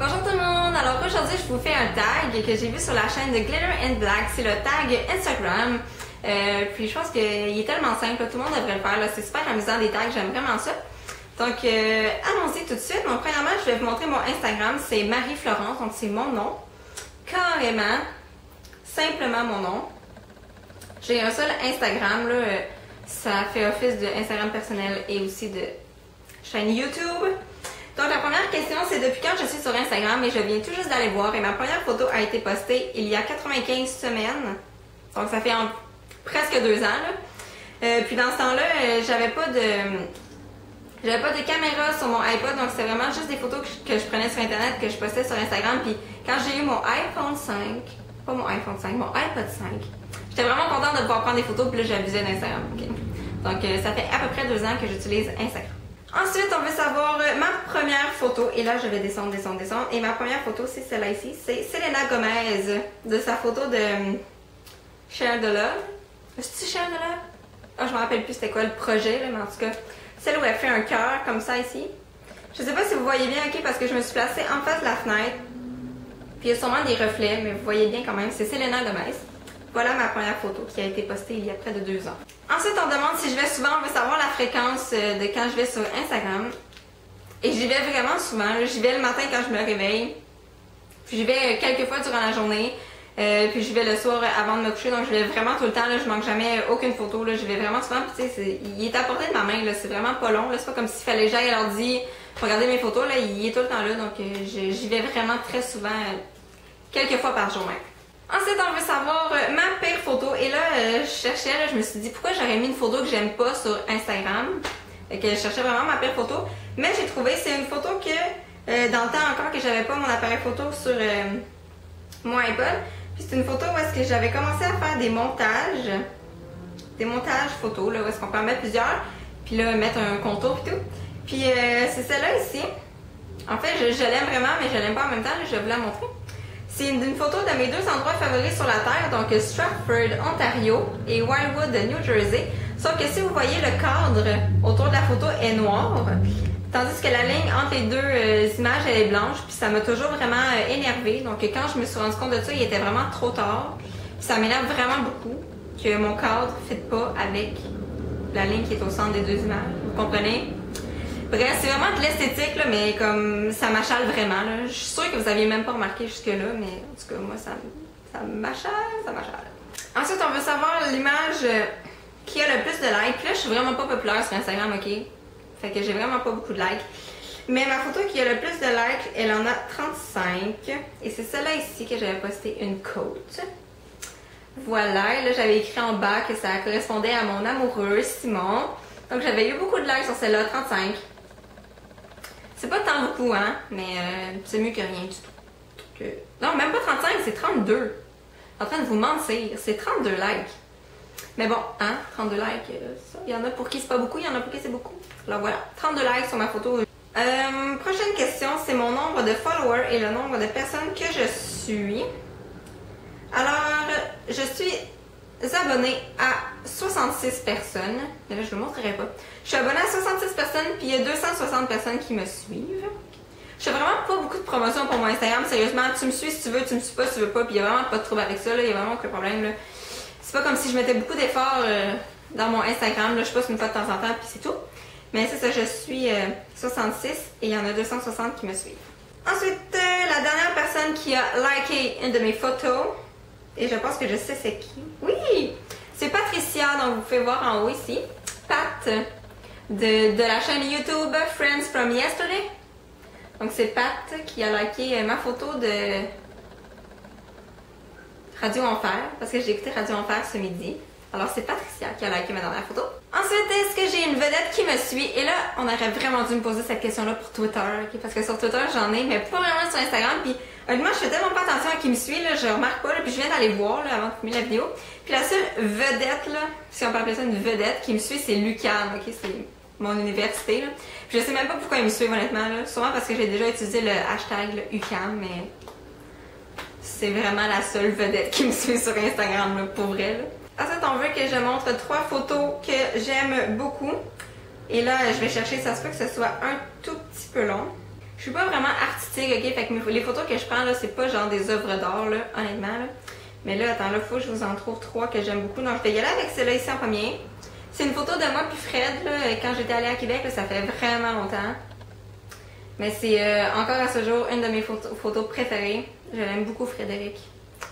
Bonjour tout le monde! Alors aujourd'hui je vous fais un tag que j'ai vu sur la chaîne de Glitter and Black, c'est le tag Instagram. Puis je pense qu'il est tellement simple, tout le monde devrait le faire, c'est super amusant des tags, j'aime vraiment ça. Donc allons-y tout de suite. Donc premièrement je vais vous montrer mon Instagram, c'est Marie-Florence, donc c'est mon nom. Carrément, simplement mon nom. J'ai un seul Instagram, là, ça fait office de Instagram personnel et aussi de chaîne YouTube. Donc la première question c'est depuis quand je suis sur Instagram et je viens tout juste d'aller voir et ma première photo a été postée il y a 95 semaines. Donc ça fait presque 2 ans. Là. Puis dans ce temps-là, j'avais pas de caméra sur mon iPod, donc c'était vraiment juste des photos que je prenais sur internet, que je postais sur Instagram. Puis quand j'ai eu mon iPhone 5, pas mon iPhone 5, mon iPod 5, j'étais vraiment contente de pouvoir prendre des photos, puis là j'abusais d'Instagram. Okay? Donc ça fait à peu près 2 ans que j'utilise Instagram. Ensuite, on veut savoir ma première photo. Et là, je vais descendre. Et ma première photo, c'est celle-là ici. C'est Selena Gomez, de sa photo de Share the Love. C'est-tu Share the Love? Ah, je me rappelle plus c'était quoi le projet, là, mais en tout cas, celle où elle fait un cœur comme ça ici. Je sais pas si vous voyez bien, ok, parce que je me suis placée en face de la fenêtre. Puis il y a sûrement des reflets, mais vous voyez bien quand même. C'est Selena Gomez. Voilà ma première photo qui a été postée il y a près de 2 ans. Ensuite, on demande si je vais souvent. On veut savoir la fréquence de quand je vais sur Instagram. Et j'y vais vraiment souvent. J'y vais le matin quand je me réveille. Puis j'y vais quelques fois durant la journée. Puis j'y vais le soir avant de me coucher. Donc je vais vraiment tout le temps. Là, je manque jamais aucune photo. Là. J'y vais vraiment souvent. Puis tu sais, il est à portée de ma main. C'est vraiment pas long. C'est pas comme s'il fallait que j'aille à l'ordi pour regarder mes photos. Là. Il est tout le temps là. Donc j'y vais vraiment très souvent. Quelques fois par jour même. Ensuite, on veut savoir ma pire photo. Et là, je cherchais, là, je me suis dit pourquoi j'aurais mis une photo que j'aime pas sur Instagram. Et que je cherchais vraiment ma pire photo. Mais j'ai trouvé, c'est une photo que, dans le temps encore que j'avais pas mon appareil photo sur mon iPod. Puis c'est une photo où est-ce que j'avais commencé à faire des montages photos, là, où est-ce qu'on peut en mettre plusieurs. Puis là, mettre un contour et tout. Puis c'est celle-là ici. En fait, je l'aime vraiment, mais je l'aime pas en même temps. Là, je vais vous la montrer. C'est une photo de mes 2 endroits favoris sur la Terre, donc Stratford, Ontario et Wildwood, New Jersey. Sauf que si vous voyez, le cadre autour de la photo est noir, tandis que la ligne entre les 2 images, elle est blanche, puis ça m'a toujours vraiment énervée. Donc quand je me suis rendu compte de ça, il était vraiment trop tard. Puis ça m'énerve vraiment beaucoup que mon cadre ne fitte pas avec la ligne qui est au centre des 2 images. Vous comprenez? Bref, c'est vraiment de l'esthétique, là, mais comme ça m'achale vraiment. Là. Je suis sûre que vous n'aviez même pas remarqué jusque-là, mais en tout cas, moi, ça m'achale. Ensuite, on veut savoir l'image qui a le plus de likes. Puis là, je suis vraiment pas populaire sur Instagram, ok? Fait que j'ai vraiment pas beaucoup de likes. Mais ma photo qui a le plus de likes, elle en a 35. Et c'est celle-là ici que j'avais posté une côte. Voilà, et là, j'avais écrit en bas que ça correspondait à mon amoureux, Simon. Donc, j'avais eu beaucoup de likes sur celle-là, 35. C'est pas tant beaucoup, hein, mais c'est mieux que rien du tout. Non, même pas 35, c'est 32. Je suis en train de vous mentir, c'est 32 likes. Mais bon, hein, 32 likes, il y en a pour qui c'est pas beaucoup, il y en a pour qui c'est beaucoup. Alors voilà, 32 likes sur ma photo. Prochaine question, c'est mon nombre de followers et le nombre de personnes que je suis. Alors, je suis abonnée à 66 personnes. Mais là, je ne le montrerai pas. Je suis abonnée à 66 personnes, puis il y a 260 personnes qui me suivent. Je fais vraiment pas beaucoup de promotions pour mon Instagram. Sérieusement, tu me suis si tu veux, tu me suis pas si tu veux pas. Puis il n'y a vraiment pas de trouble avec ça. Il n'y a vraiment aucun problème. C'est pas comme si je mettais beaucoup d'efforts dans mon Instagram. Là, je poste une fois de temps en temps, puis c'est tout. Mais c'est ça, je suis 66 et il y en a 260 qui me suivent. Ensuite, la dernière personne qui a liké une de mes photos, et je pense que je sais c'est qui. Oui! C'est Patricia, donc vous pouvez voir en haut ici. Pat, de la chaîne YouTube Friends from Yesterday. Donc c'est Pat qui a liké ma photo de Radio Enfer, parce que j'ai écouté Radio Enfer ce midi. Alors c'est Patricia qui a liké ma dernière photo. Ensuite, est-ce que j'ai une vedette qui me suit? Et là, on aurait vraiment dû me poser cette question-là pour Twitter, okay? Parce que sur Twitter, j'en ai, mais pas vraiment sur Instagram. Puis honnêtement, je fais tellement pas attention à qui me suit, là, je remarque pas, là, puis je viens d'aller voir là, avant de filmer la vidéo. Puis la seule vedette, là, si on peut appeler ça une vedette, qui me suit, c'est Lucam, ok? C'est mon université, là. Puis je sais même pas pourquoi il me suit, honnêtement, là. Sûrement parce que j'ai déjà utilisé le hashtag là, UCAM, mais c'est vraiment la seule vedette qui me suit sur Instagram, là, pour vrai, là. Ensuite, on veut que je montre 3 photos que j'aime beaucoup. Et là, je vais chercher, ça se peut que ce soit un tout petit peu long. Je suis pas vraiment artistique, ok? Fait que les photos que je prends là, c'est pas genre des œuvres d'art, là, honnêtement. Là. Mais là, attends, là, faut que je vous en trouve 3 que j'aime beaucoup. Donc, je vais y aller avec celle-là ici en premier. C'est une photo de moi puis Fred, là, quand j'étais allée à Québec, là, ça fait vraiment longtemps. Mais c'est encore à ce jour une de mes photos préférées. Je l'aime beaucoup, Frédéric.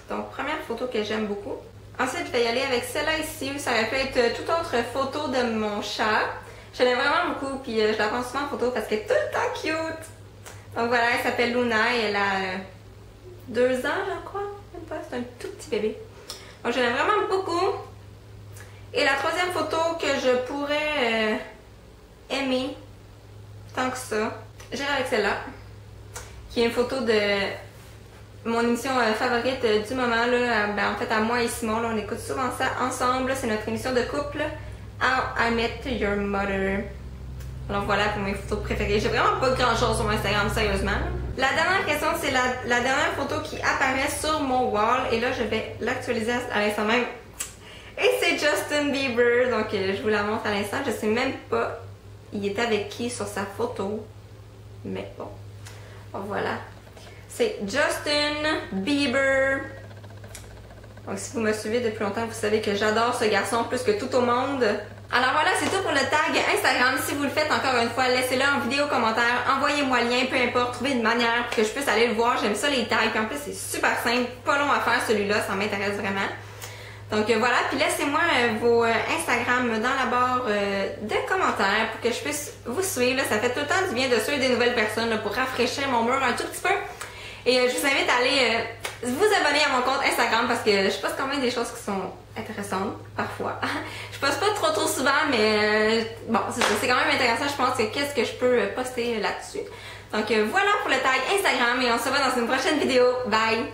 Donc, première photo que j'aime beaucoup. Ensuite, je vais y aller avec celle-là ici. Ça aurait pu être toute autre photo de mon chat. Je l'aime vraiment beaucoup, puis je la prends souvent en photo parce qu'elle est tout le temps cute. Donc voilà, elle s'appelle Luna et elle a 2 ans, je crois. Même pas, c'est un tout petit bébé. Donc je l'aime vraiment beaucoup. Et la troisième photo que je pourrais aimer tant que ça, j'irai avec celle-là, qui est une photo de mon émission favorite du moment. Là, en fait, à moi et Simon, là, on écoute souvent ça ensemble. C'est notre émission de couple, How I Met Your Mother. Alors voilà pour mes photos préférées. J'ai vraiment pas grand chose sur mon Instagram, sérieusement. La dernière question, c'est la dernière photo qui apparaît sur mon wall. Et là, je vais l'actualiser à l'instant même. Et c'est Justin Bieber. Donc, je vous la montre à l'instant. Je sais même pas il était avec qui sur sa photo. Mais bon. Voilà. C'est Justin Bieber. Donc, si vous me suivez depuis longtemps, vous savez que j'adore ce garçon plus que tout au monde. Alors voilà, c'est tout pour le tag Instagram. Si vous le faites encore une fois, laissez-le en vidéo, commentaire, envoyez-moi le lien, peu importe, trouvez une manière pour que je puisse aller le voir. J'aime ça les tags, puis en plus c'est super simple, pas long à faire celui-là, ça m'intéresse vraiment. Donc voilà, puis laissez-moi vos Instagram dans la barre de commentaires pour que je puisse vous suivre. Là, ça fait tout le temps du bien de suivre des nouvelles personnes là, pour rafraîchir mon mur un tout petit peu. Et je vous invite à aller vous abonner à mon compte Instagram parce que je poste quand même des choses qui sont intéressantes parfois. Je poste pas trop souvent, mais bon, c'est quand même intéressant. Je pense que qu'est-ce que je peux poster là-dessus. Donc voilà pour le tag Instagram et on se voit dans une prochaine vidéo. Bye!